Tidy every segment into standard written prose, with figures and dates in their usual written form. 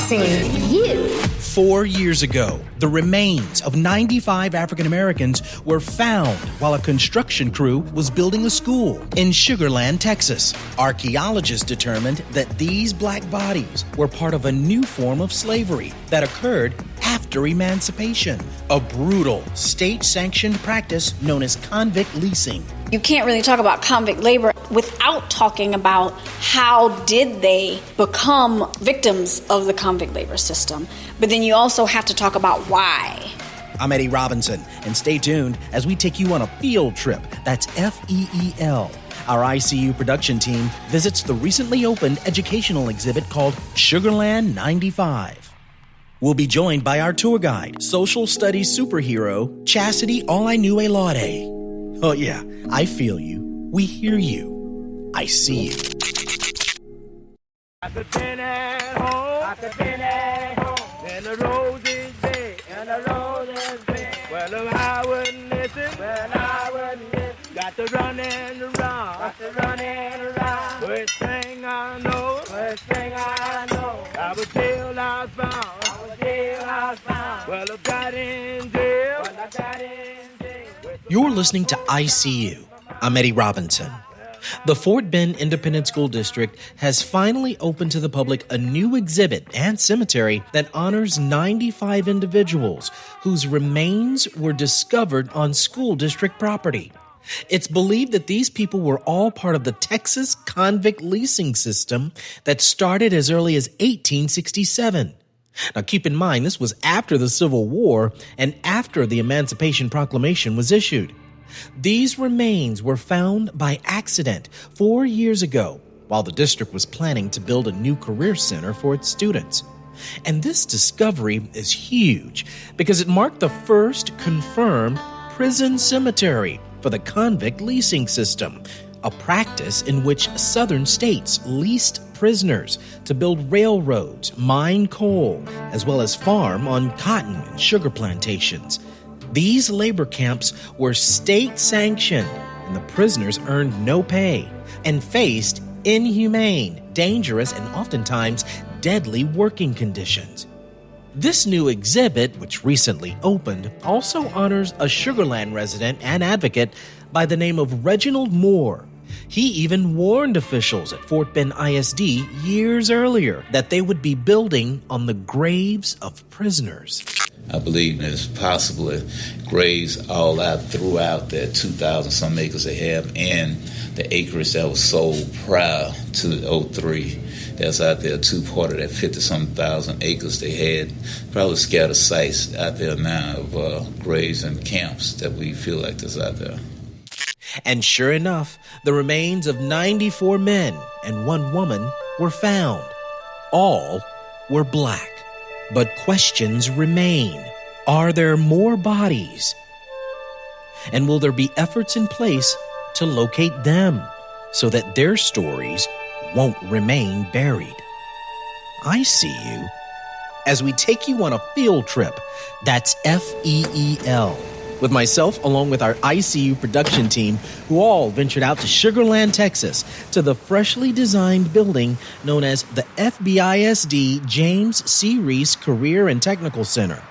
seen you. 4 years ago, the remains of 95 African Americans were found while a construction crew was building a school in Sugar Land, Texas. Archaeologists determined that these black bodies were part of a new form of slavery that occurred after emancipation, a brutal state-sanctioned practice known as convict leasing. You can't really talk about convict labor without talking about how did they become victims of the convict labor system. But then you also have to talk about why. I'm Eddie Robinson, and stay tuned as we take you on a field trip. That's FEEL. Our ICU production team visits the recently opened educational exhibit called Sugar Land 95. We'll be joined by our tour guide, social studies superhero, Chastity All I Knew Elaude. Oh yeah, I feel you. We hear you. I see you. I could been at home, and the rose is big, Well, if I wouldn't listen, got to running around, First thing I know, I was jail housebound, Well, I got in jail, You're listening to ICU. I'm Eddie Robinson. The Fort Bend Independent School District has finally opened to the public a new exhibit and cemetery that honors 95 individuals whose remains were discovered on school district property. It's believed that these people were all part of the Texas convict leasing system that started as early as 1867. Now, keep in mind, this was after the Civil War and after the Emancipation Proclamation was issued. These remains were found by accident 4 years ago while the district was planning to build a new career center for its students. And this discovery is huge because it marked the first confirmed prison cemetery for the convict leasing system, a practice in which southern states leased prisoners to build railroads, mine coal, as well as farm on cotton and sugar plantations. These labor camps were state-sanctioned, and the prisoners earned no pay and faced inhumane, dangerous, and oftentimes deadly working conditions. This new exhibit, which recently opened, also honors a Sugar Land resident and advocate by the name of Reginald Moore. He even warned officials at Fort Bend ISD years earlier that they would be building on the graves of prisoners. I believe there's possibly graves all out throughout that 2,000 some acres they have, and the acreage that was sold prior to the 03 that's out there, two part of that 50-some thousand acres they had, probably scattered sites out there now of graves and camps that we feel like there's out there. And sure enough, the remains of 94 men and one woman were found. All were black. But questions remain. Are there more bodies? And will there be efforts in place to locate them so that their stories won't remain buried? I see you as we take you on a field trip. That's FEEL. With myself, along with our ICU production team, who all ventured out to Sugar Land, Texas, to the freshly designed building known as the FBISD James C. Reese Career and Technical Center.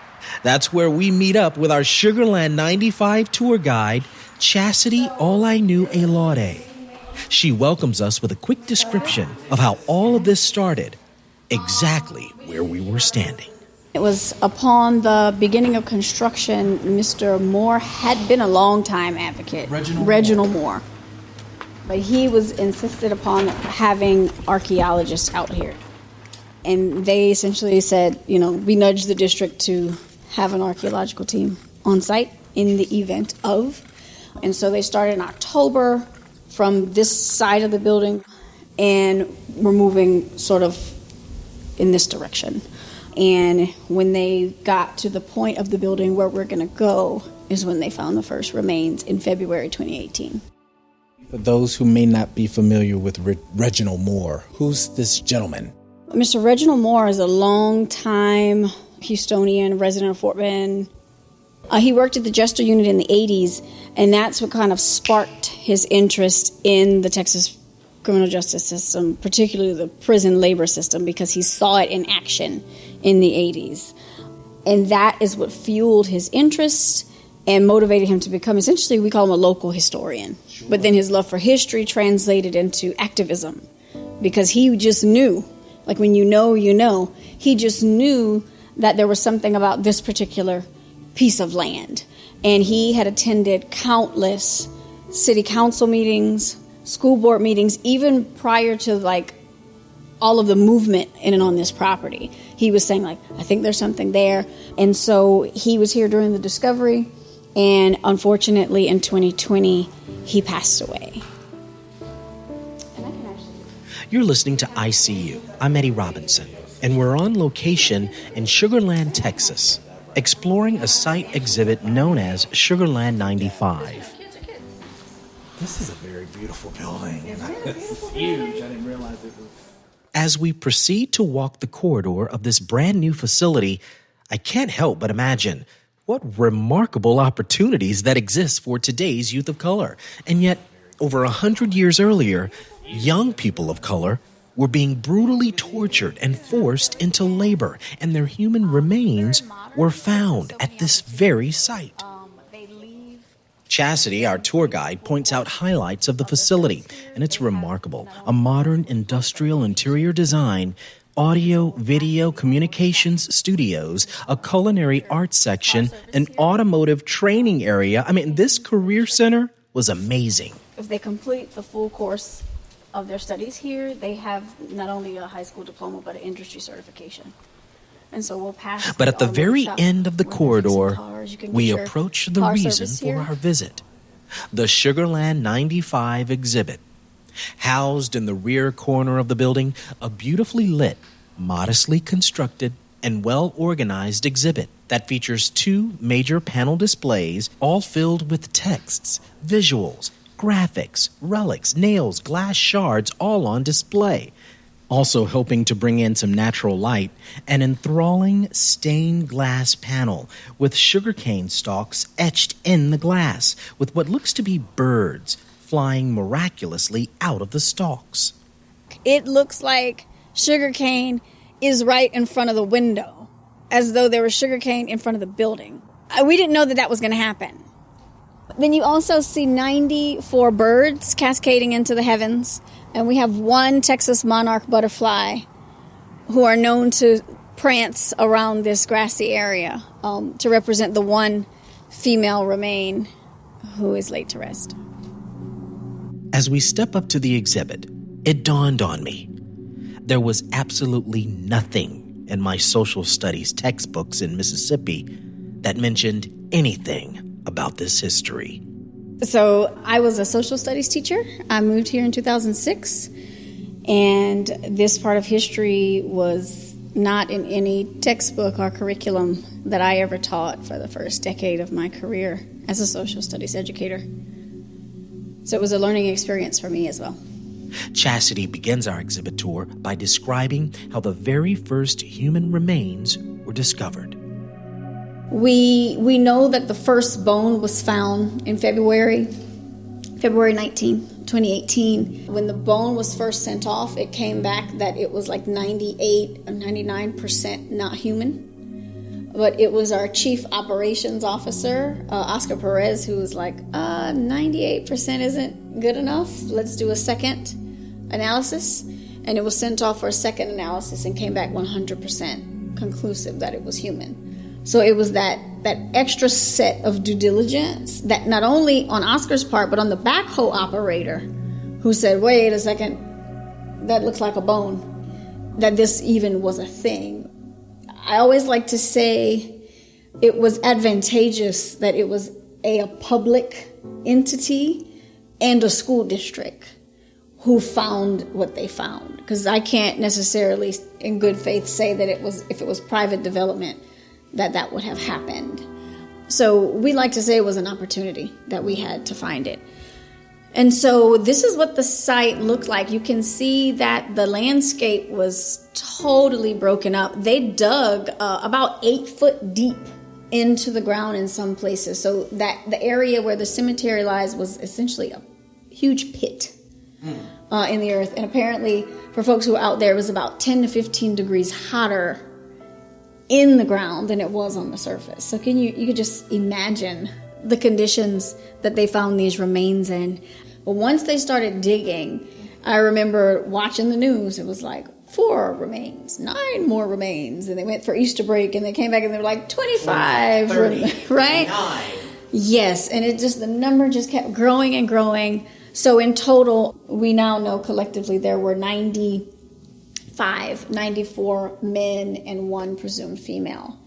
That's where we meet up with our Sugar Land 95 tour guide, Chastity All I Knew Elaude. She welcomes us with a quick description of how all of this started, exactly where we were standing. It was upon the beginning of construction. Mr. Moore had been a long-time advocate, Reginald Moore. But he was insisted upon having archaeologists out here. And they essentially said, we nudged the district to have an archaeological team on site in the event of. And so they started in October from this side of the building, and we're moving sort of in this direction. And when they got to the point of the building where we're going to go is when they found the first remains in February 2018. For those who may not be familiar with Reginald Moore, who's this gentleman? Mr. Reginald Moore is a long-time Houstonian, resident of Fort Bend. He worked at the Jester Unit in the 80s, and that's what kind of sparked his interest in the Texas criminal justice system, particularly the prison labor system, because he saw it in action in the 80s. And that is what fueled his interest and motivated him to become, essentially, we call him a local historian. Sure. But then his love for history translated into activism, because he just knew, like when you know, he just knew that there was something about this particular piece of land. And he had attended countless city council meetings, school board meetings, even prior to like all of the movement in and on this property. He was saying, like, I think there's something there. And so he was here during the discovery, and unfortunately in 2020 he passed away. You're listening to ICU. I'm Eddie Robinson, and we're on location in Sugar Land, Texas, exploring a site exhibit known as Sugar Land 95. This is a very beautiful building. It's huge. I didn't realize it was. As we proceed to walk the corridor of this brand new facility, I can't help but imagine what remarkable opportunities that exist for today's youth of color. And yet, over 100 years earlier, young people of color were being brutally tortured and forced into labor, and their human remains were found at this very site. Chastity, our tour guide, points out highlights of the facility, and it's remarkable. A modern industrial interior design, audio, video, communications studios, a culinary arts section, an automotive training area. I mean, this career center was amazing. If they complete the full course of their studies here, they have not only a high school diploma, but an industry certification. And so we'll pass. But at the very end of the corridor, we approach the reason for our visit. The Sugar Land 95 exhibit. Housed in the rear corner of the building, a beautifully lit, modestly constructed, and well-organized exhibit that features 2 major panel displays, all filled with texts, visuals, graphics, relics, nails, glass shards, all on display. Also helping to bring in some natural light, an enthralling stained glass panel with sugarcane stalks etched in the glass, with what looks to be birds flying miraculously out of the stalks. It looks like sugarcane is right in front of the window, as though there was sugarcane in front of the building. We didn't know that that was going to happen. Then you also see 94 birds cascading into the heavens. And we have 1 Texas monarch butterfly who are known to prance around this grassy area to represent the 1 female remain who is laid to rest. As we step up to the exhibit, it dawned on me. There was absolutely nothing in my social studies textbooks in Mississippi that mentioned anything about this history. So I was a social studies teacher. I moved here in 2006, and this part of history was not in any textbook or curriculum that I ever taught for the first decade of my career as a social studies educator. So it was a learning experience for me as well. Chastity begins our exhibit tour by describing how the very first human remains were discovered. We know that the first bone was found in February 19, 2018. When the bone was first sent off, it came back that it was like 98 or 99% not human. But it was our chief operations officer, Oscar Perez, who was like, 98% isn't good enough. Let's do a second analysis. And it was sent off for a second analysis and came back 100% conclusive that it was human. So it was that extra set of due diligence that not only on Oscar's part, but on the backhoe operator who said, wait a second, that looks like a bone, that this even was a thing. I always like to say it was advantageous that it was a public entity and a school district who found what they found. Because I can't necessarily in good faith say that if it was private development, that would have happened. So we like to say it was an opportunity that we had to find it. And so this is what the site looked like. You can see that the landscape was totally broken up. They dug about 8 foot deep into the ground in some places. So that the area where the cemetery lies was essentially a huge pit. in the earth. And apparently, for folks who are out there, it was about 10 to 15 degrees hotter in the ground than it was on the surface. So you could just imagine the conditions that they found these remains in. But once they started digging, I remember watching the news. It was like 4 remains, 9 more remains. And they went for Easter break and they came back and they were like 25, 30, right? 9. Yes, and the number just kept growing and growing. So in total, we now know collectively there were 94 men and 1 presumed female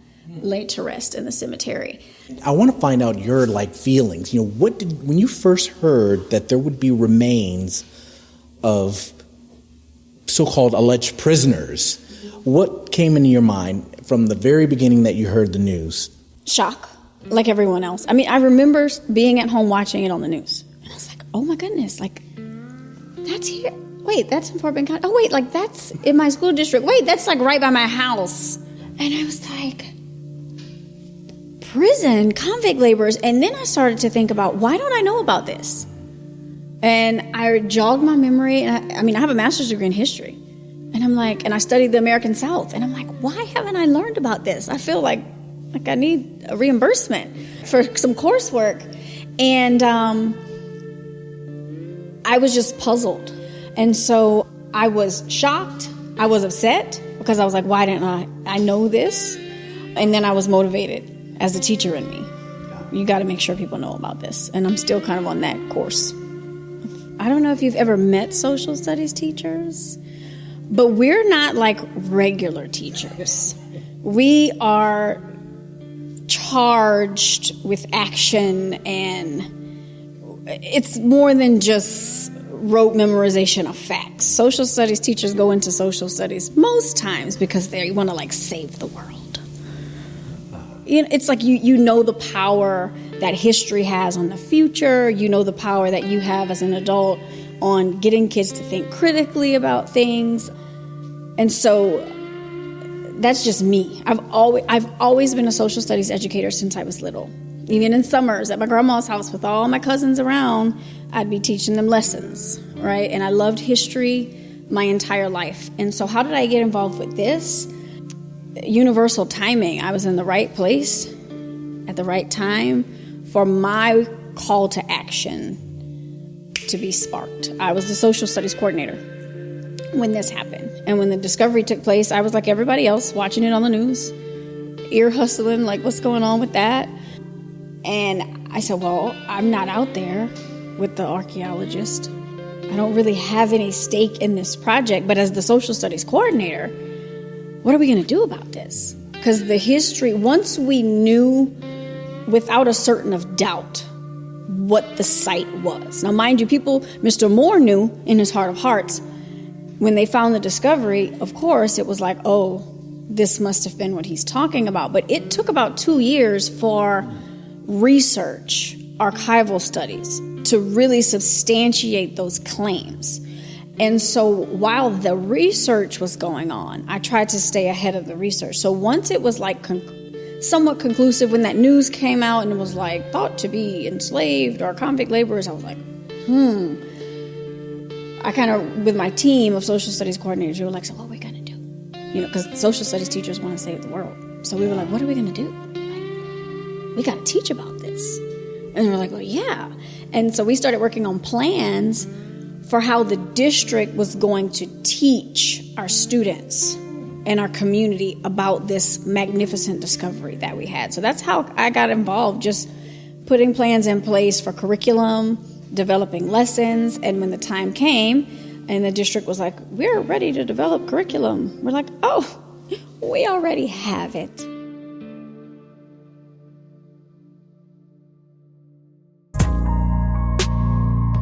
laid to rest in the cemetery. I want to find out your feelings. When you first heard that there would be remains of so-called alleged prisoners, what came into your mind from the very beginning that you heard the news? Shock, like everyone else. I mean, I remember being at home watching it on the news. And I was like, oh my goodness, that's here. Wait, that's in Fort Bend County. Oh, wait, that's in my school district. Wait, that's right by my house. And I was like, prison, convict laborers. And then I started to think about, why don't I know about this? And I jogged my memory. And I have a master's degree in history. And I'm like, and I studied the American South. And I'm like, why haven't I learned about this? I feel like I need a reimbursement for some coursework. And I was just puzzled. And so I was shocked. I was upset because I was like, why didn't I know this? And then I was motivated as a teacher in me. You got to make sure people know about this. And I'm still kind of on that course. I don't know if you've ever met social studies teachers, but we're not like regular teachers. We are charged with action, and it's more than just rote memorization of facts. Social studies teachers go into social studies most times because they want to save the world. It's like you know the power that history has on the future. You know the power that you have as an adult on getting kids to think critically about things. And so that's just me. I've always been a social studies educator since I was little. Even in summers at my grandma's house with all my cousins around, I'd be teaching them lessons, right? And I loved history my entire life. And so how did I get involved with this? Universal timing. I was in the right place at the right time for my call to action to be sparked. I was the social studies coordinator when this happened. And when the discovery took place, I was like everybody else, watching it on the news, ear hustling, what's going on with that? And I said, well, I'm not out there with the archaeologist. I don't really have any stake in this project, but as the social studies coordinator, what are we going to do about this? Because the history, once we knew without a certain of doubt what the site was. Now, mind you, Mr. Moore knew in his heart of hearts, when they found the discovery, of course, it was like, oh, this must have been what he's talking about. But it took about 2 years for research, archival studies, to really substantiate those claims. And so while the research was going on, I tried to stay ahead of the research. So once it was somewhat conclusive, when that news came out and it was thought to be enslaved or convict laborers, I was like, I kind of, with my team of social studies coordinators, we were like, so what are we going to do? Because social studies teachers want to save the world. So we were like, what are we going to do? We got to teach about this. And they were like, well, yeah. And so we started working on plans for how the district was going to teach our students and our community about this magnificent discovery that we had. So that's how I got involved, just putting plans in place for curriculum, developing lessons. And when the time came and the district was like, we're ready to develop curriculum, we're like, oh, we already have it.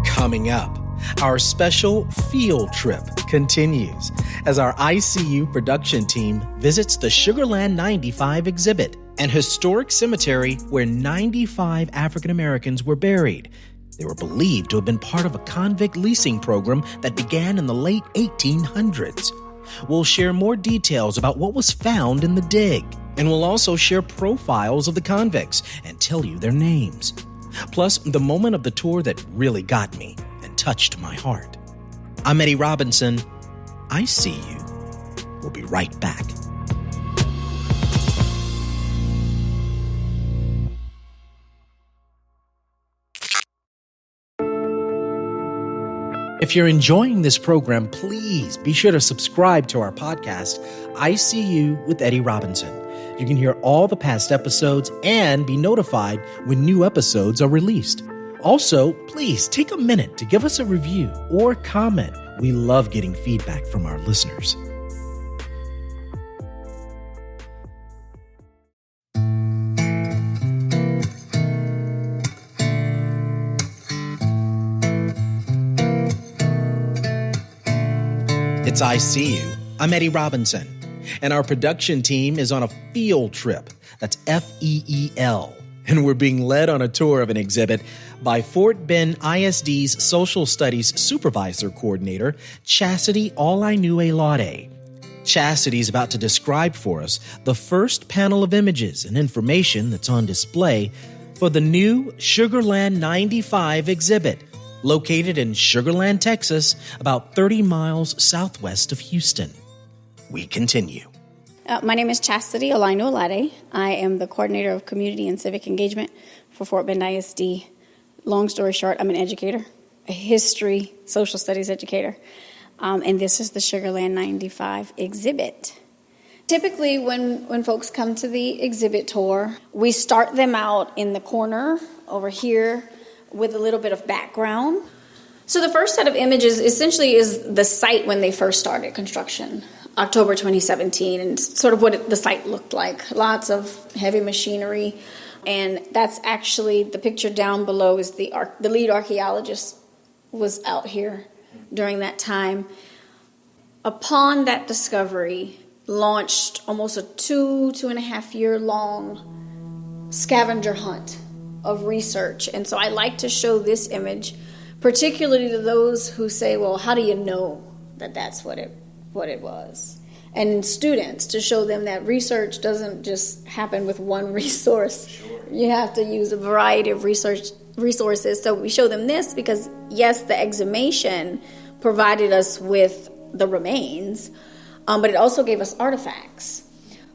Coming up, our special field trip continues as our ICU production team visits the Sugarland 95 exhibit, an historic cemetery where 95 African Americans were buried. They were believed to have been part of a convict leasing program that began in the late 1800s. We'll share more details about what was found in the dig, and we'll also share profiles of the convicts and tell you their names. Plus, the moment of the tour that really got me and touched my heart. I'm Eddie Robinson. I See You. We'll be right back. If you're enjoying this program, please be sure to subscribe to our podcast, I See You with Eddie Robinson. You can hear all the past episodes and be notified when new episodes are released. Also, please take a minute to give us a review or comment. We love getting feedback from our listeners. It's I See You. I'm Eddie Robinson, and our production team is on a field trip. That's FEEL. And we're being led on a tour of an exhibit by Fort Bend ISD's Social Studies Supervisor Coordinator, Chastity Olainue-Lade. Chastity's about to describe for us the first panel of images and information that's on display for the new Sugarland 95 exhibit, located in Sugarland, Texas, about 30 miles southwest of Houston. We continue. My name is Chastity Olainue-Lade. I am the Coordinator of Community and Civic Engagement for Fort Bend ISD. Long story short, I'm an educator, a history, social studies educator, and this is the Sugarland 95 exhibit. Typically, when folks come to the exhibit tour, we start them out in the corner over here with a little bit of background. So the first set of images essentially is the site when they first started construction. October 2017, and sort of what the site looked like. Lots of heavy machinery, and that's actually the picture down below is the lead archaeologist was out here during that time. Upon that discovery, launched almost a 2.5 year long scavenger hunt of research. And so I like to show this image, particularly to those who say, well, how do you know that that's what it was? And students, to show them that research doesn't just happen with one resource. Sure. You have to use a variety of resources. So we show them this because, yes, the exhumation provided us with the remains, but it also gave us artifacts.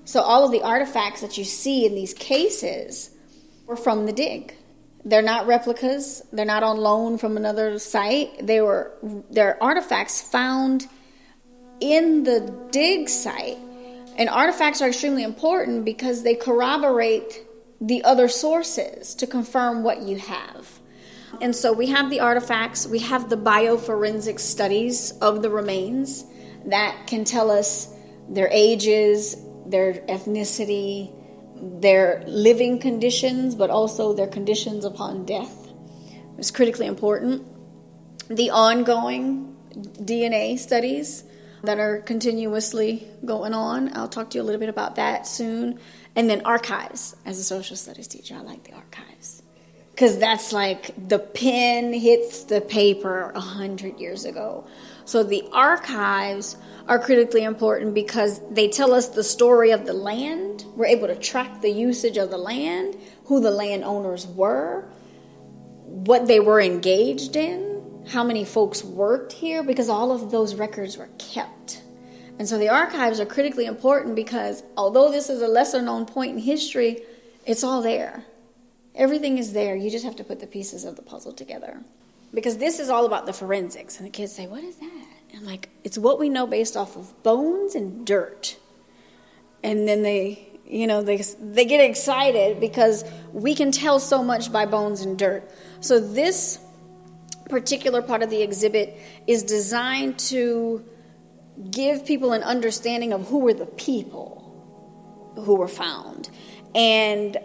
So all of the artifacts that you see in these cases were from the dig. They're not replicas. They're not on loan from another site. They're artifacts found in the dig site. And artifacts are extremely important because they corroborate the other sources to confirm what you have. And so we have the artifacts, we have the bioforensic studies of the remains that can tell us their ages, their ethnicity, their living conditions, but also their conditions upon death. It's critically important. The ongoing DNA studies that are continuously going on. I'll talk to you a little bit about that soon. And then archives. As a social studies teacher, I like the archives. Because that's like the pen hits the paper 100 years ago. So the archives are critically important because they tell us the story of the land. We're able to track the usage of the land, who the landowners were, what they were engaged in, how many folks worked here, because all of those records were kept. And so the archives are critically important because although this is a lesser known point in history, it's all there. Everything is there. You just have to put the pieces of the puzzle together. Because this is all about the forensics. And the kids say, what is that? And I'm like, it's what we know based off of bones and dirt. And then they get excited because we can tell so much by bones and dirt. So this particular part of the exhibit is designed to give people an understanding of who were the people who were found and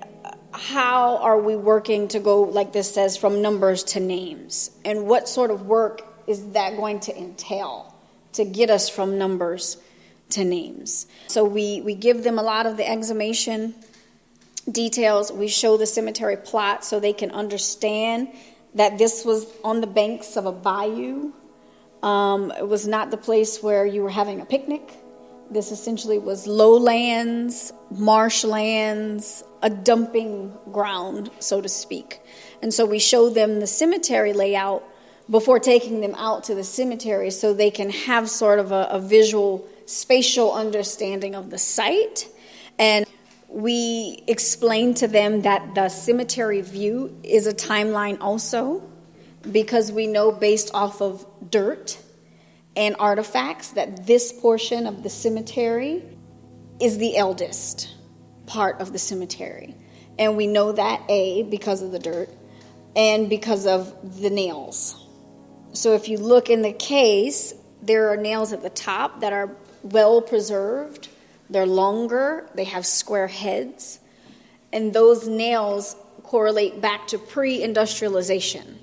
how are we working to go, like this says, from numbers to names, and what sort of work is that going to entail to get us from numbers to names. So we give them a lot of the exhumation details. We show the cemetery plot so they can understand that this was on the banks of a bayou. It was not the place where you were having a picnic. This essentially was lowlands, marshlands, a dumping ground, so to speak. And so we show them the cemetery layout before taking them out to the cemetery so they can have sort of a visual, spatial understanding of the site. And we explained to them that the cemetery view is a timeline also, because we know based off of dirt and artifacts that this portion of the cemetery is the eldest part of the cemetery. And we know that, A, because of the dirt, and because of the nails. So if you look in the case, there are nails at the top that are well preserved. They're longer, they have square heads, and those nails correlate back to pre-industrialization,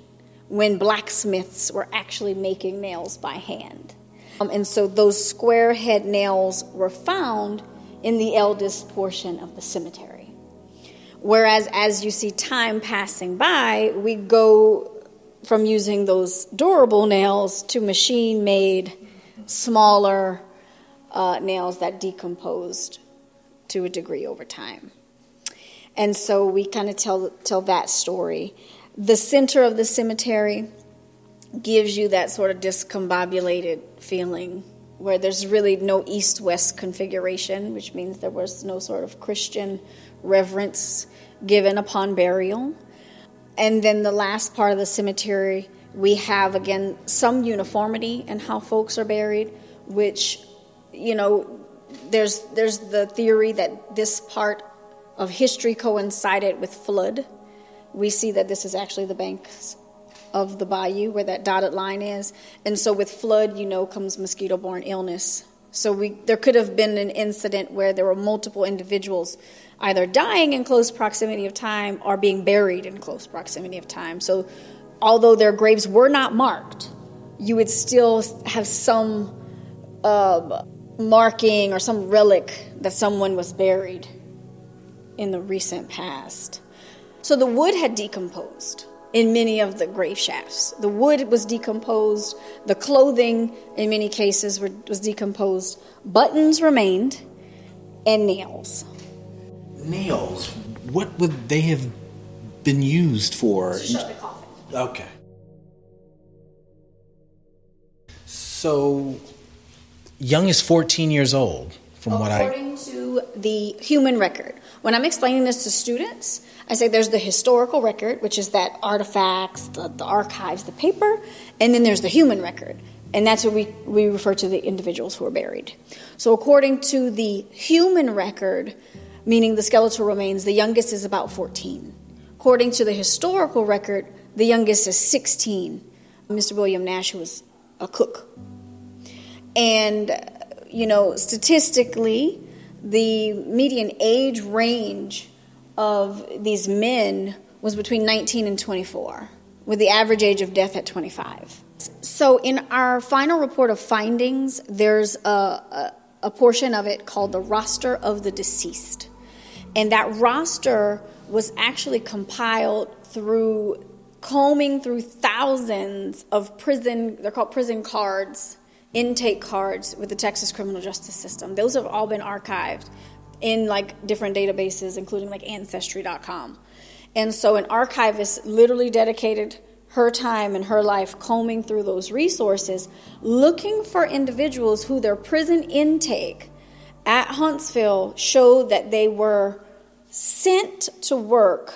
when blacksmiths were actually making nails by hand. And so those square head nails were found in the eldest portion of the cemetery. Whereas as you see time passing by, we go from using those durable nails to machine-made, smaller nails that decomposed to a degree over time. And so we kind of tell that story. The center of the cemetery gives you that sort of discombobulated feeling where there's really no east-west configuration, which means there was no sort of Christian reverence given upon burial. And then the last part of the cemetery, we have, again, some uniformity in how folks are buried, which, you know, there's the theory that this part of history coincided with flood. We see that this is actually the banks of the bayou where that dotted line is. And so with flood, you know, comes mosquito-borne illness. So there could have been an incident where there were multiple individuals either dying in close proximity of time or being buried in close proximity of time. So although their graves were not marked, you would still have some marking or some relic that someone was buried in the recent past. So the wood had decomposed in many of the grave shafts. The wood was decomposed. The clothing, in many cases, was decomposed. Buttons remained, and nails. Nails. What would they have been used for? To shut the coffin. Okay. So, Young is 14 years old, from what According to the human record. When I'm explaining this to students, I say there's the historical record, which is that artifacts, the archives, the paper, and then there's the human record. And that's what we refer to the individuals who are buried. So according to the human record, meaning the skeletal remains, the youngest is about 14. According to the historical record, the youngest is 16. Mr. William Nash was a cook. And, you know, statistically, the median age range of these men was between 19 and 24, with the average age of death at 25. So in our final report of findings, there's a portion of it called the roster of the deceased. And that roster was actually compiled through combing through thousands of they're called prison cards, intake cards with the Texas criminal justice system. Those have all been archived in like different databases, including like Ancestry.com. And so an archivist literally dedicated her time and her life combing through those resources, looking for individuals who their prison intake at Huntsville showed that they were sent to work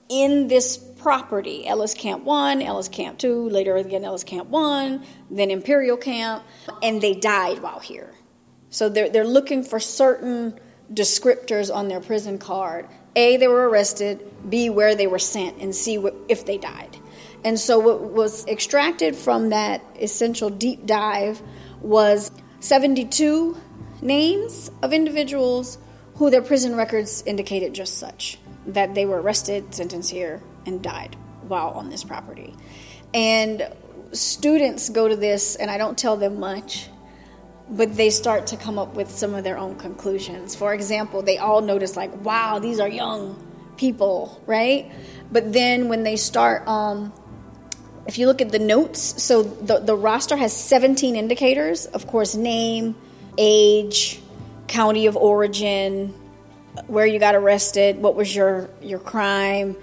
in this property, Ellis Camp 1, Ellis Camp 2, later again Ellis Camp 1, then Imperial Camp, and they died while here. So they're looking for certain descriptors on their prison card. A, they were arrested, B, where they were sent, and C, if they died. And so what was extracted from that essential deep dive was 72 names of individuals who their prison records indicated just such, that they were arrested, sentenced here, and died while on this property. And students go to this, and I don't tell them much, but they start to come up with some of their own conclusions. For example, they all notice like, wow, these are young people, right? But then when they start, if you look at the notes, so the roster has 17 indicators, of course, name, age, county of origin, where you got arrested, what was your crime,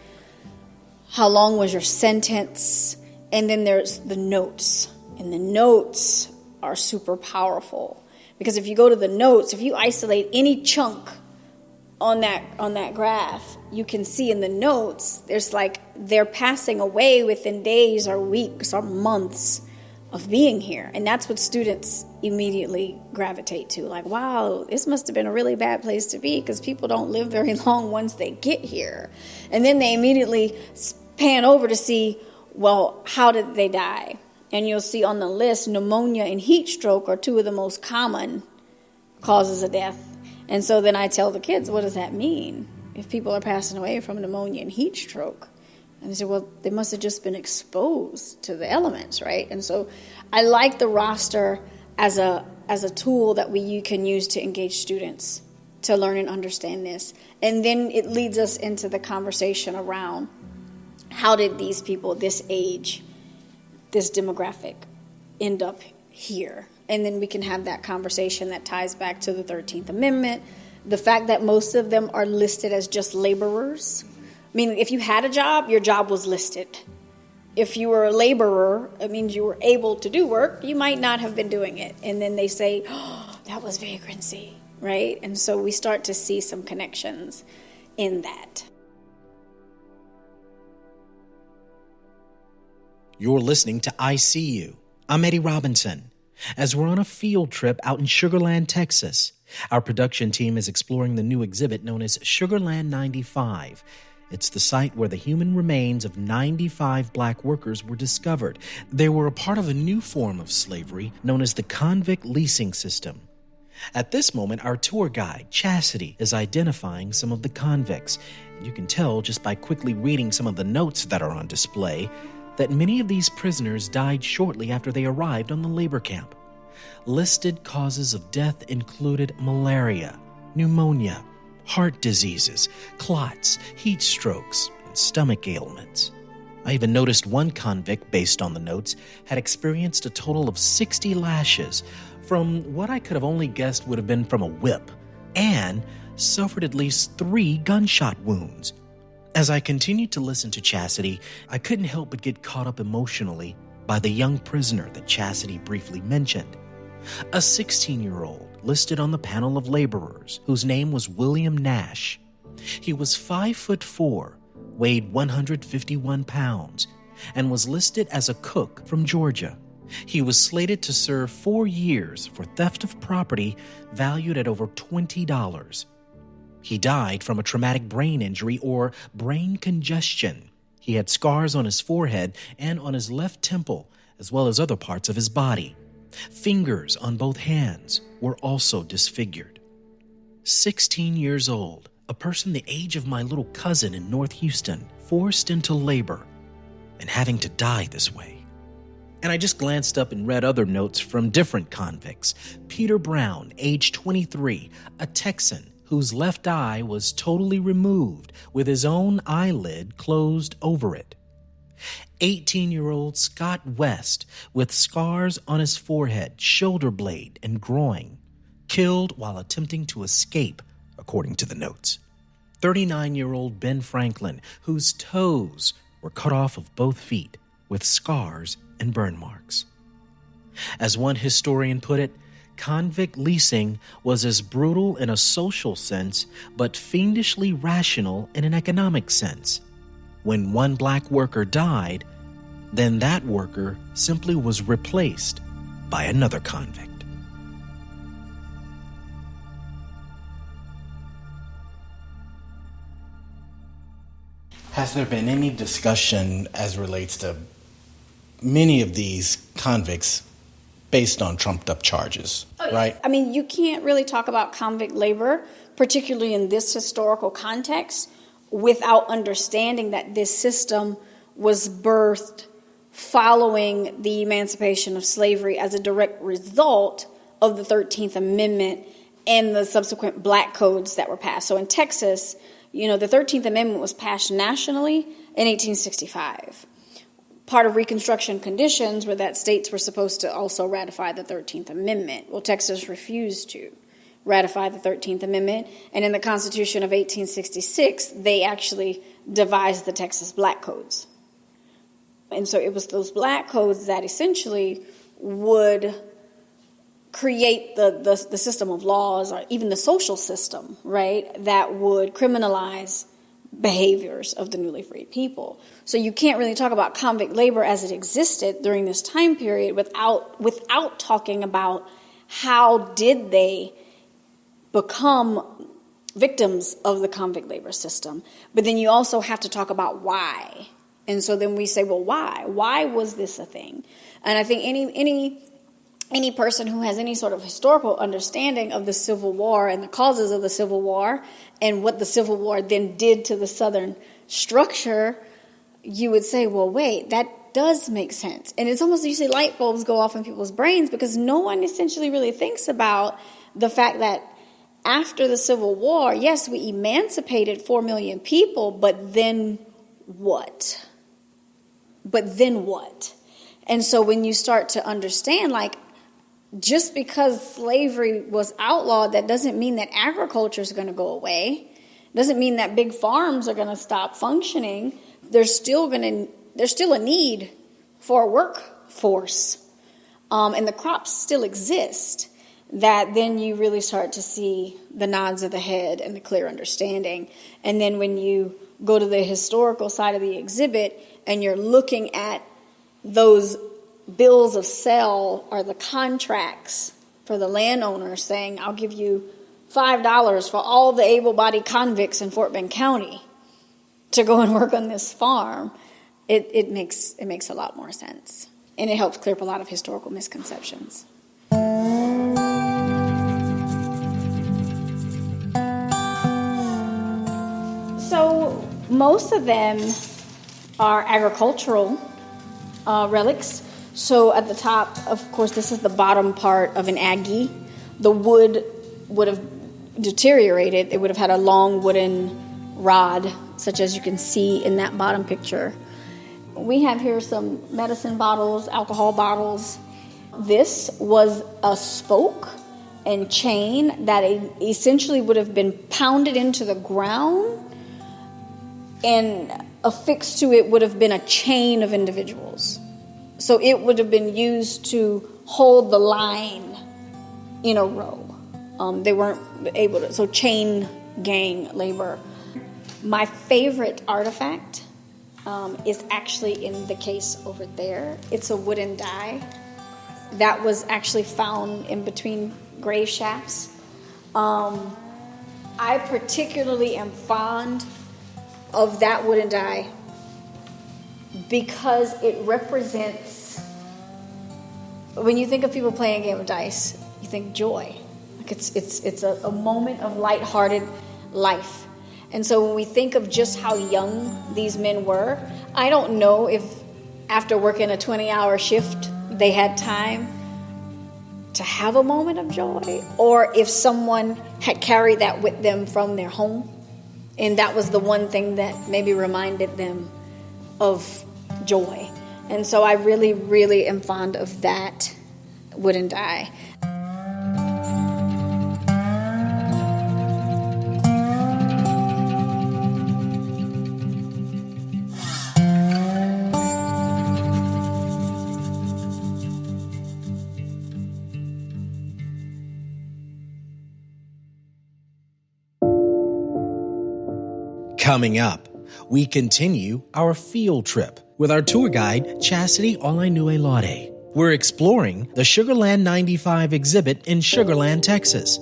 how long was your sentence, And then there's the notes. And the notes are super powerful. Because if you go to the notes, if you isolate any chunk on that graph, you can see in the notes, there's like they're passing away within days or weeks or months of being here. And that's what students immediately gravitate to. Like, wow, this must have been a really bad place to be because people don't live very long once they get here. And then they immediately pan over to see, well, how did they die? And you'll see on the list, pneumonia and heat stroke are two of the most common causes of death. And so then I tell the kids, what does that mean if people are passing away from pneumonia and heat stroke? And they say, well, they must have just been exposed to the elements, right? And so I like the roster as a tool that you can use to engage students to learn and understand this. And then it leads us into the conversation around how did these people, this age, this demographic, end up here? And then we can have that conversation that ties back to the 13th Amendment, the fact that most of them are listed as just laborers. Meaning if you had a job, your job was listed. If you were a laborer, it means you were able to do work. You might not have been doing it. And then they say, oh, that was vagrancy, right? And so we start to see some connections in that. You're listening to I See You. I'm Eddie Robinson. As we're on a field trip out in Sugar Land, Texas, our production team is exploring the new exhibit known as Sugar Land 95. It's the site where the human remains of 95 black workers were discovered. They were a part of a new form of slavery known as the convict leasing system. At this moment, our tour guide, Chastity, is identifying some of the convicts. You can tell just by quickly reading some of the notes that are on display that many of these prisoners died shortly after they arrived on the labor camp. Listed causes of death included malaria, pneumonia, heart diseases, clots, heat strokes, and stomach ailments. I even noticed one convict, based on the notes, had experienced a total of 60 lashes from what I could have only guessed would have been from a whip, and suffered at least 3 gunshot wounds. As I continued to listen to Chastity, I couldn't help but get caught up emotionally by the young prisoner that Chastity briefly mentioned. A 16-year-old listed on the panel of laborers whose name was William Nash. He was 5'4", weighed 151 pounds, and was listed as a cook from Georgia. He was slated to serve 4 years for theft of property valued at over $20. He died from a traumatic brain injury or brain congestion. He had scars on his forehead and on his left temple, as well as other parts of his body. Fingers on both hands were also disfigured. 16 years old, a person the age of my little cousin in North Houston, forced into labor and having to die this way. And I just glanced up and read other notes from different convicts. Peter Brown, age 23, a Texan, whose left eye was totally removed with his own eyelid closed over it. 18-year-old Scott West with scars on his forehead, shoulder blade, and groin, killed while attempting to escape, according to the notes. 39-year-old Ben Franklin, whose toes were cut off of both feet with scars and burn marks. As one historian put it, convict leasing was as brutal in a social sense, but fiendishly rational in an economic sense. When one black worker died, then that worker simply was replaced by another convict. Has there been any discussion as relates to many of these convicts based on trumped-up charges, right? I mean, you can't really talk about convict labor, particularly in this historical context, without understanding that this system was birthed following the emancipation of slavery as a direct result of the 13th Amendment and the subsequent black codes that were passed. So in Texas, the 13th Amendment was passed nationally in 1865. Part of Reconstruction conditions were that states were supposed to also ratify the 13th Amendment. Well, Texas refused to ratify the 13th Amendment, and in the Constitution of 1866, they actually devised the Texas Black Codes. And so it was those black codes that essentially would create the system of laws, or even the social system, right, that would criminalize behaviors of the newly freed people. So you can't really talk about convict labor as it existed during this time period without talking about how did they become victims of the convict labor system. But then you also have to talk about why. And so then we say, well, why? Why was this a thing? And I think any person who has any sort of historical understanding of the Civil War and the causes of the Civil War and what the Civil War then did to the Southern structure, you would say, well, wait, that does make sense. And it's almost, you see light bulbs go off in people's brains, because no one essentially really thinks about the fact that after the Civil War, yes, we emancipated 4 million people, but then what? And so when you start to understand, like, just because slavery was outlawed, that doesn't mean that agriculture is going to go away. Doesn't mean that big farms are going to stop functioning. There's still a need for a workforce, and the crops still exist. That then you really start to see the nods of the head and the clear understanding. And then when you go to the historical side of the exhibit and you're looking at those bills of sale or the contracts for the landowner saying, I'll give you $5 for all the able-bodied convicts in Fort Bend County to go and work on this farm, it makes a lot more sense. And it helps clear up a lot of historical misconceptions. So most of them are agricultural relics. So at the top, of course, this is the bottom part of an Aggie. The wood would have deteriorated. It would have had a long wooden rod, such as you can see in that bottom picture. We have here some medicine bottles, alcohol bottles. This was a spoke and chain that essentially would have been pounded into the ground, and affixed to it would have been a chain of individuals. So it would have been used to hold the line in a row. They weren't able to, so chain gang labor. My favorite artifact is actually in the case over there. It's a wooden die that was actually found in between grave shafts. I particularly am fond of that wooden die because it represents, when you think of people playing a game of dice, you think joy. Like it's a moment of lighthearted life. And so when we think of just how young these men were, I don't know if after working a 20-hour shift they had time to have a moment of joy, or if someone had carried that with them from their home, and that was the one thing that maybe reminded them of joy. And so I really, really am fond of that wooden die. Coming up, we continue our field trip with our tour guide, Chastity Olainue-Laude. We're exploring the Sugarland 95 exhibit in Sugarland, Texas.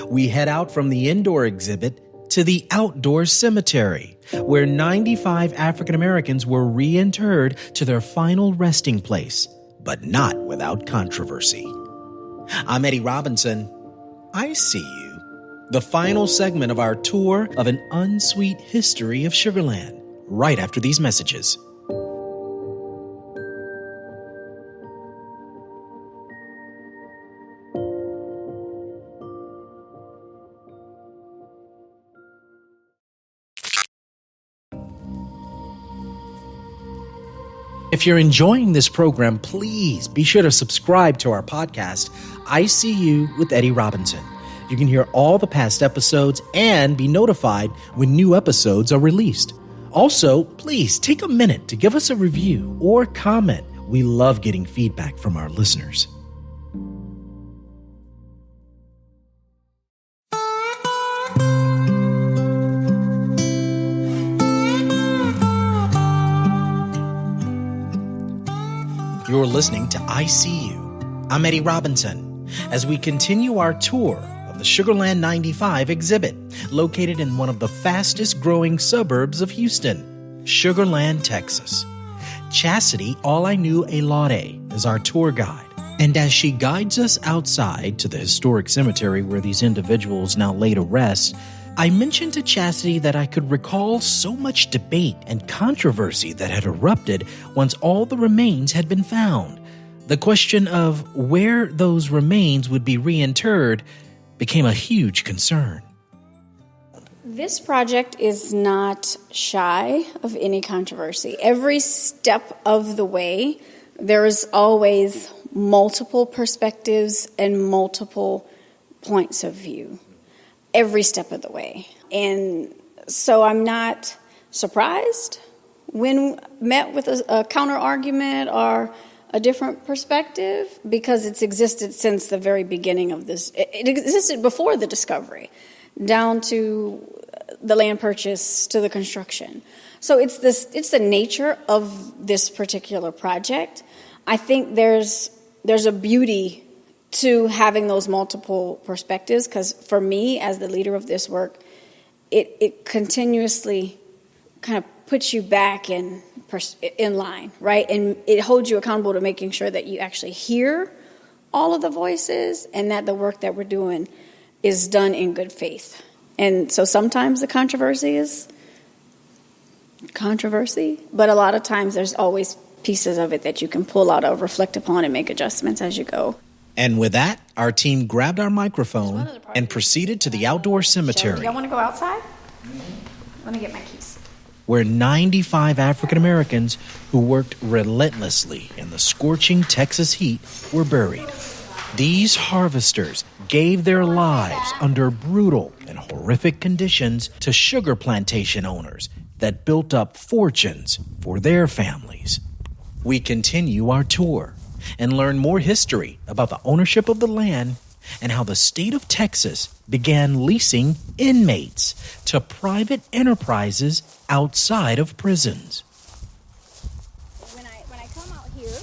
We head out from the indoor exhibit to the outdoor cemetery, where 95 African Americans were reinterred to their final resting place, but not without controversy. I'm Eddie Robinson. I see you. The final segment of our tour of an unsweet history of Sugarland, right after these messages. If you're enjoying this program, please be sure to subscribe to our podcast, I See You with Eddie Robinson. You can hear all the past episodes and be notified when new episodes are released. Also, please take a minute to give us a review or comment. We love getting feedback from our listeners. You're listening to I See You. I'm Eddie Robinson as we continue our tour of the Sugarland 95 exhibit located in one of the fastest growing suburbs of Houston, Sugarland, Texas. Chastity All I Knew Elade is our tour guide. And as she guides us outside to the historic cemetery where these individuals now lay to rest, I mentioned to Chastity that I could recall so much debate and controversy that had erupted once all the remains had been found. The question of where those remains would be reinterred became a huge concern. This project is not shy of any controversy. Every step of the way, there is always multiple perspectives and multiple points of view. Every step of the way. And so I'm not surprised when met with a counter argument or a different perspective, because it's existed since the very beginning of this. It existed before the discovery, down to the land purchase to the construction. So it's the nature of this particular project. I think there's a beauty to having those multiple perspectives, because for me, as the leader of this work, it continuously kind of puts you back in line, right? And it holds you accountable to making sure that you actually hear all of the voices and that the work that we're doing is done in good faith. And so sometimes the controversy is controversy, but a lot of times there's always pieces of it that you can pull out or reflect upon and make adjustments as you go. And with that, our team grabbed our microphone and proceeded to the outdoor cemetery. Y'all want to go outside? Let me get my keys. Where 95 African Americans who worked relentlessly in the scorching Texas heat were buried. These harvesters gave their lives under brutal and horrific conditions to sugar plantation owners that built up fortunes for their families. We continue our tour and learn more history about the ownership of the land and how the state of Texas began leasing inmates to private enterprises outside of prisons. When I come out here,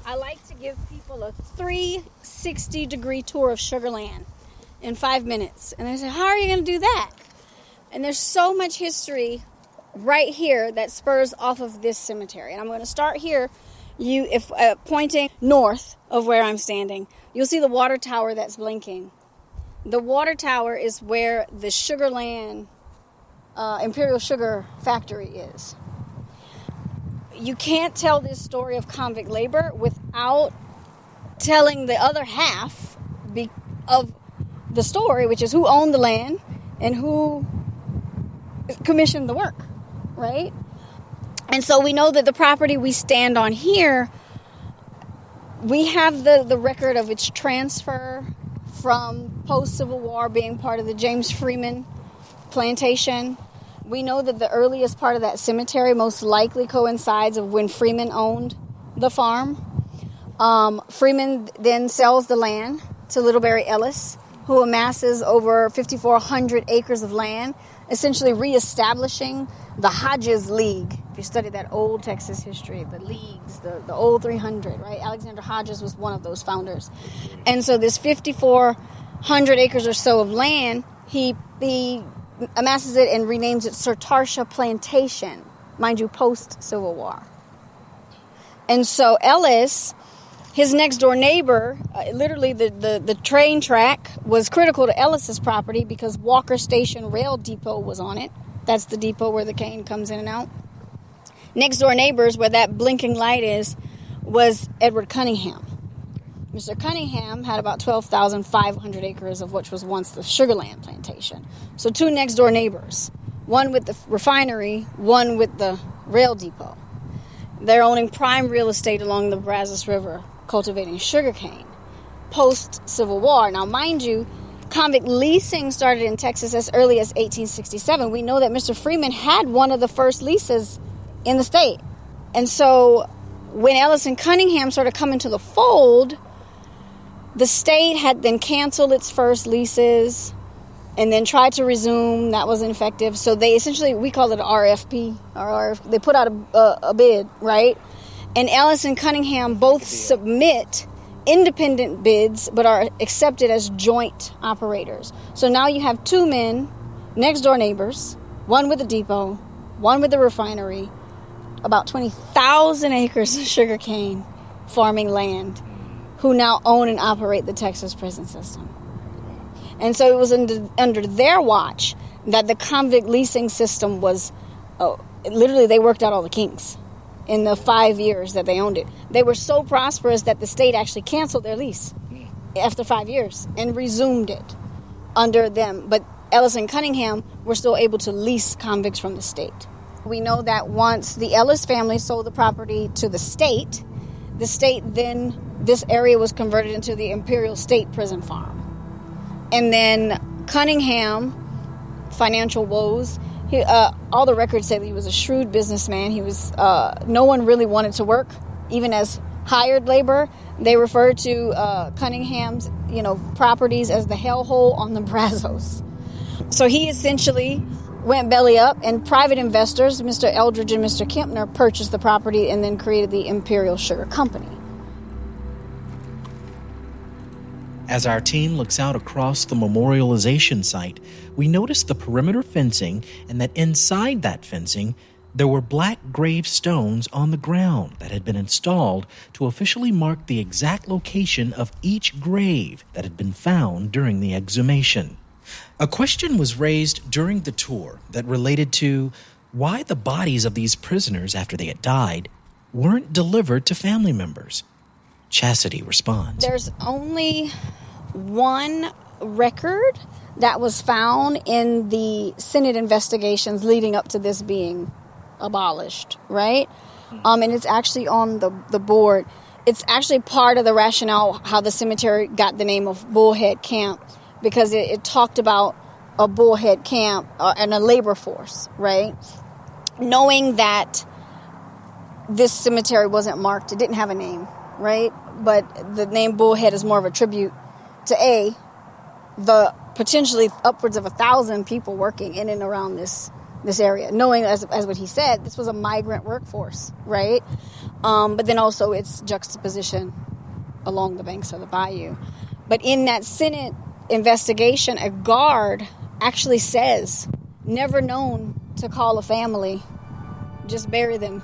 I like to give people a 360-degree tour of Sugarland in 5 minutes. And they say, how are you going to do that? And there's so much history right here that spurs off of this cemetery. And I'm going to start here. If pointing north of where I'm standing, you'll see the water tower that's blinking. The water tower is where the Sugarland Imperial Sugar Factory is. You can't tell this story of convict labor without telling the other half of the story, which is who owned the land and who commissioned the work, right? And so we know that the property we stand on here, we have the record of its transfer from post-Civil War being part of the James Freeman plantation. We know that the earliest part of that cemetery most likely coincides of when Freeman owned the farm. Freeman then sells the land to Littlebury Ellis, who amasses over 5,400 acres of land, essentially reestablishing the Hodges League. If you study that old Texas history, the leagues, the old 300, right? Alexander Hodges was one of those founders. And so this 5,400 acres or so of land, he amasses it and renames it Sir Tarsha Plantation, mind you, post-Civil War. And so Ellis, his next-door neighbor, literally the train track was critical to Ellis's property because Walker Station Rail Depot was on it. That's the depot where the cane comes in and out. Next-door neighbors, where that blinking light is, was Edward Cunningham. Mr. Cunningham had about 12,500 acres of which was once the Sugarland plantation. So two next-door neighbors, one with the refinery, one with the rail depot. They're owning prime real estate along the Brazos River, cultivating sugarcane, post-Civil War. Now, mind you, convict leasing started in Texas as early as 1867. We know that Mr. Freeman had one of the first leases in the state. And so when Ellis and Cunningham sort of come into the fold, the state had then canceled its first leases and then tried to resume. That wasn't effective. So they essentially, we call it an RFP. They put out a bid, right? And Ellis and Cunningham both submit independent bids, but are accepted as joint operators. So now you have two men, next door neighbors, one with a depot, one with a refinery, about 20,000 acres of sugarcane farming land, who now own and operate the Texas prison system. And so it was under their watch that the convict leasing system was, literally they worked out all the kinks in the 5 years that they owned it. They were so prosperous that the state actually canceled their lease after 5 years and resumed it under them. But Ellis and Cunningham were still able to lease convicts from the state. We know that once the Ellis family sold the property to the state then, this area was converted into the Imperial State Prison Farm. And then Cunningham, financial woes, all the records say that he was a shrewd businessman. He was, no one really wanted to work, even as hired labor. They referred to Cunningham's, properties as the hellhole on the Brazos. So he essentially went belly up, and private investors, Mr. Eldridge and Mr. Kempner, purchased the property and then created the Imperial Sugar Company. As our team looks out across the memorialization site, we notice the perimeter fencing and that inside that fencing, there were black gravestones on the ground that had been installed to officially mark the exact location of each grave that had been found during the exhumation. A question was raised during the tour that related to why the bodies of these prisoners, after they had died, weren't delivered to family members. Chastity responds. There's only one record that was found in the Senate investigations leading up to this being abolished, right? And it's actually on the board. It's actually part of the rationale how the cemetery got the name of Bullhead Camp, because it talked about a bullhead camp and a labor force, right? Knowing that this cemetery wasn't marked, it didn't have a name, right? But the name Bullhead is more of a tribute to the potentially upwards of 1,000 people working in and around this area, knowing, as what he said, this was a migrant workforce, right? But then also its juxtaposition along the banks of the bayou. But in that Senate investigation, a guard actually says, never known to call a family, just bury them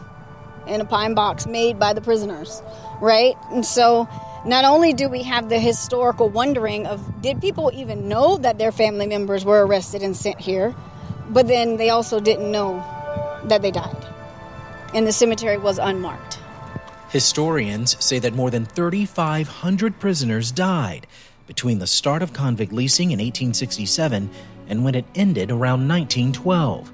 in a pine box made by the prisoners, right? And so not only do we have the historical wondering of, did people even know that their family members were arrested and sent here? But then they also didn't know that they died. And the cemetery was unmarked. Historians say that more than 3,500 prisoners died between the start of convict leasing in 1867 and when it ended around 1912.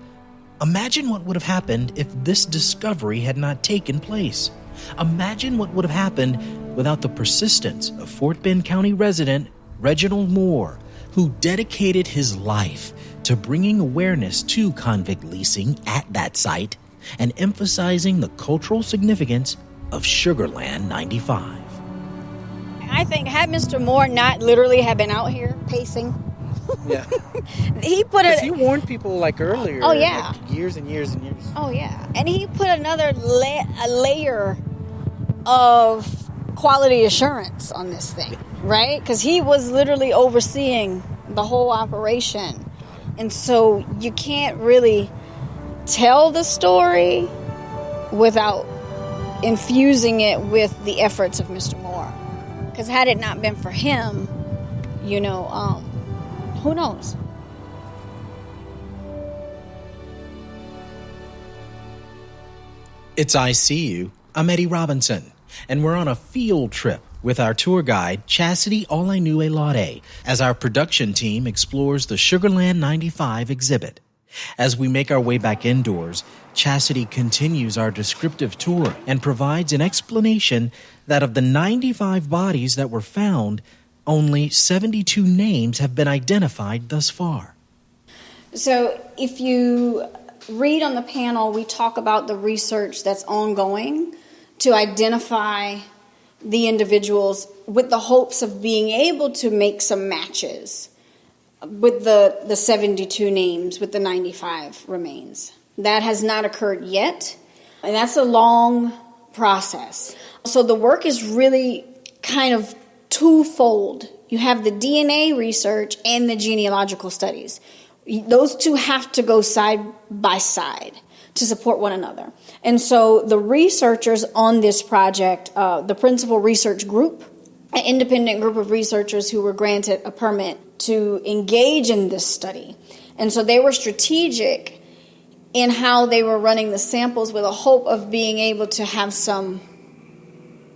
Imagine what would have happened if this discovery had not taken place. Imagine what would have happened without the persistence of Fort Bend County resident Reginald Moore, who dedicated his life to bringing awareness to convict leasing at that site and emphasizing the cultural significance of Sugarland 95. I think had Mr. Moore not literally have been out here pacing, Yeah. he put it. He warned people like earlier. Oh, yeah. Like years and years and years. Oh yeah, and he put another a layer of quality assurance on this thing, right? Because he was literally overseeing the whole operation, and so you can't really tell the story without infusing it with the efforts of Mr. Moore. Because had it not been for him, who knows? It's I See You. I'm Eddie Robinson, and we're on a field trip with our tour guide, Chastity Olainue-Lade, as our production team explores the Sugarland 95 exhibit. As we make our way back indoors, Chastity continues our descriptive tour and provides an explanation that of the 95 bodies that were found, Only 72 names have been identified thus far. So if you read on the panel, we talk about the research that's ongoing to identify the individuals with the hopes of being able to make some matches with the 72 names, with the 95 remains. That has not occurred yet, and that's a long process. So the work is really kind of twofold. You have the DNA research and the genealogical studies. Those two have to go side by side to support one another. And so the researchers on this project, the principal research group, an independent group of researchers who were granted a permit to engage in this study. And so they were strategic in how they were running the samples with a hope of being able to have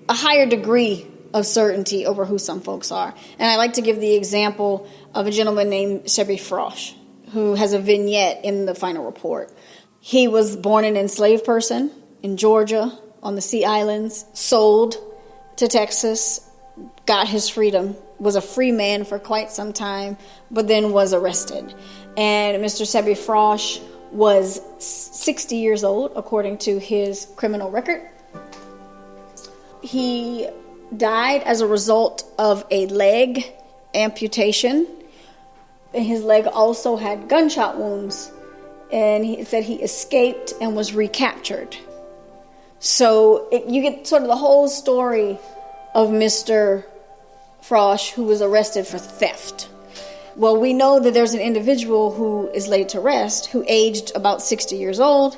a higher degree of certainty over who some folks are. And I like to give the example of a gentleman named Sebi Frosh, who has a vignette in the final report. He was born an enslaved person in Georgia on the Sea Islands, sold to Texas, got his freedom, was a free man for quite some time, but then was arrested. And Mr. Sebi Frosh was 60 years old, according to his criminal record. He died as a result of a leg amputation. And his leg also had gunshot wounds. And he said he escaped and was recaptured. So you get sort of the whole story of Mr. Frosh, who was arrested for theft. Well, we know that there's an individual who is laid to rest, who aged about 60 years old,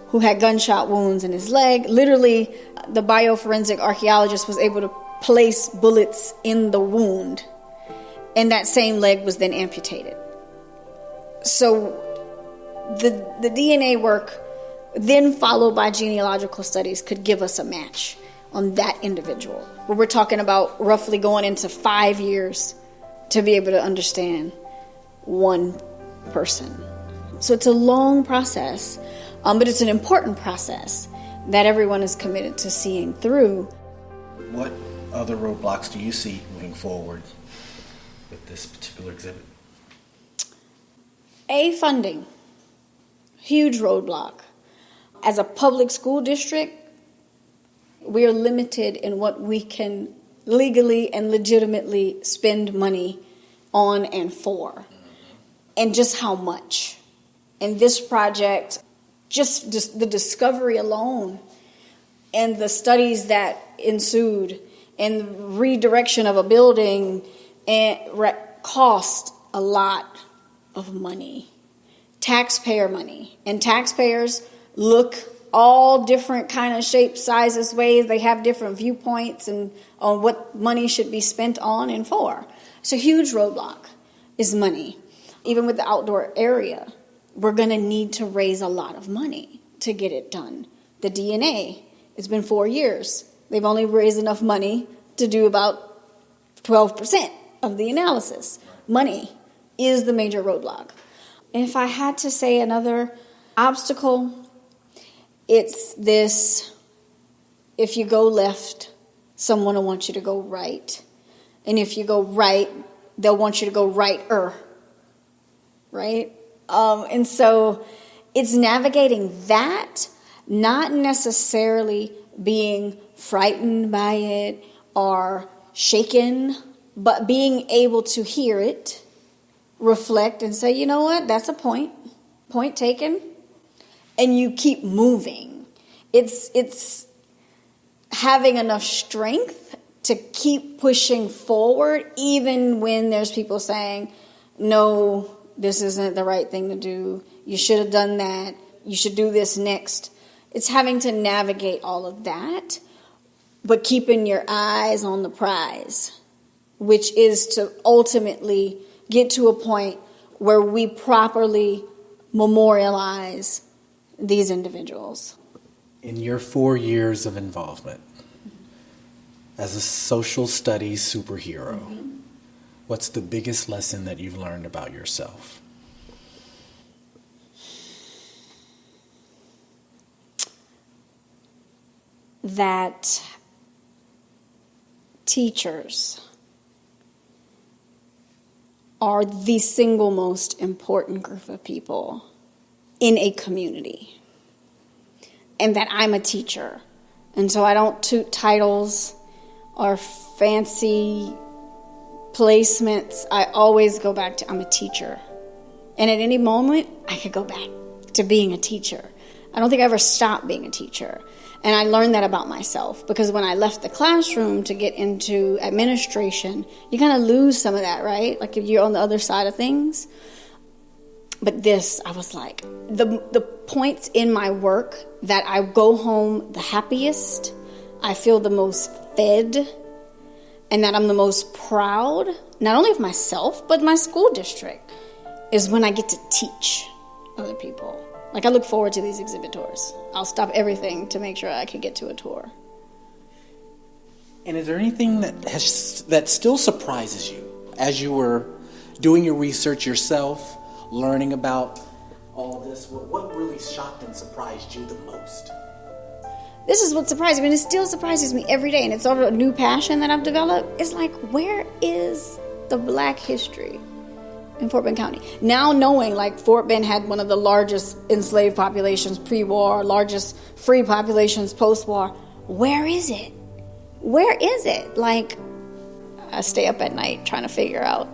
who had gunshot wounds in his leg. Literally, the bioforensic archaeologist was able to place bullets in the wound, and that same leg was then amputated. So the DNA work, then followed by genealogical studies, could give us a match on that individual. But we're talking about roughly going into 5 years to be able to understand one person. So it's a long process, but it's an important process that everyone is committed to seeing through. What other roadblocks do you see moving forward with this particular exhibit? Funding. Huge roadblock. As a public school district, we are limited in what we can legally and legitimately spend money on and for, and just how much. And this project, just the discovery alone and the studies that ensued and the redirection of a building cost a lot of money, taxpayer money. And taxpayers look all different kind of shapes, sizes, ways. They have different viewpoints and on what money should be spent on and for. So a huge roadblock is money. Even with the outdoor area, we're going to need to raise a lot of money to get it done. The DNA, it's been 4 years. They've only raised enough money to do about 12% of the analysis. Money is the major roadblock. If I had to say another obstacle, it's this: if you go left, someone will want you to go right. And if you go right, they'll want you to go righter. Right? And so it's navigating that, not necessarily being frightened by it or shaken, but being able to hear it, reflect, and say, you know what, that's a point taken, and you keep moving. It's having enough strength to keep pushing forward, even when there's people saying, no, this isn't the right thing to do. You should have done that. You should do this next. It's having to navigate all of that, but keeping your eyes on the prize, which is to ultimately get to a point where we properly memorialize these individuals. In your 4 years of involvement as a social studies superhero, what's the biggest lesson that you've learned about yourself? That teachers are the single most important group of people in a community. And that I'm a teacher. And so I don't toot titles or fancy placements. I always go back to I'm a teacher. And at any moment, I could go back to being a teacher. I don't think I ever stopped being a teacher. And I learned that about myself because when I left the classroom to get into administration, you kind of lose some of that, right? Like if you're on the other side of things. But this, I was like, the points in my work that I go home the happiest, I feel the most fed, and that I'm the most proud, not only of myself, but my school district, is when I get to teach other people. Like, I look forward to these exhibit tours. I'll stop everything to make sure I can get to a tour. And is there anything that still surprises you as you were doing your research yourself, learning about all of this? What really shocked and surprised you the most? This is what surprised me, and it still surprises me every day, and it's sort of a new passion that I've developed. It's like, where is the Black history in Fort Bend County? Now knowing, like, Fort Bend had one of the largest enslaved populations pre-war, largest free populations post-war. Where is it? Where is it? Like, I stay up at night trying to figure out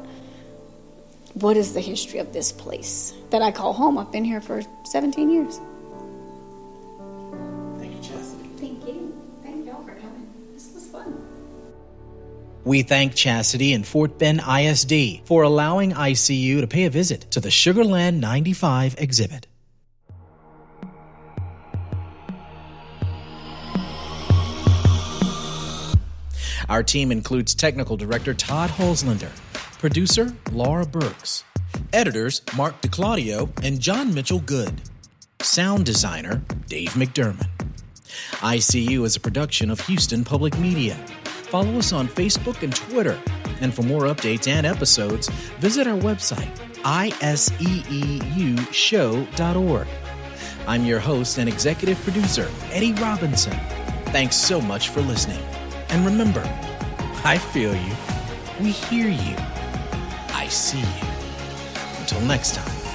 what is the history of this place that I call home. I've been here for 17 years. Thank you, Chastity. Thank you. Thank y'all for coming. This was fun. We thank Chastity and Fort Bend ISD for allowing ICU to pay a visit to the Sugar Land 95 exhibit. Our team includes Technical Director Todd Holzlander, Producer Laura Burks, Editors Mark DeClaudio and John Mitchell Good, Sound Designer Dave McDermott. ICU is a production of Houston Public Media. Follow us on Facebook and Twitter. And for more updates and episodes, visit our website, iseeushow.org. I'm your host and executive producer, Eddie Robinson. Thanks so much for listening. And remember, I feel you, we hear you, I see you. Until next time.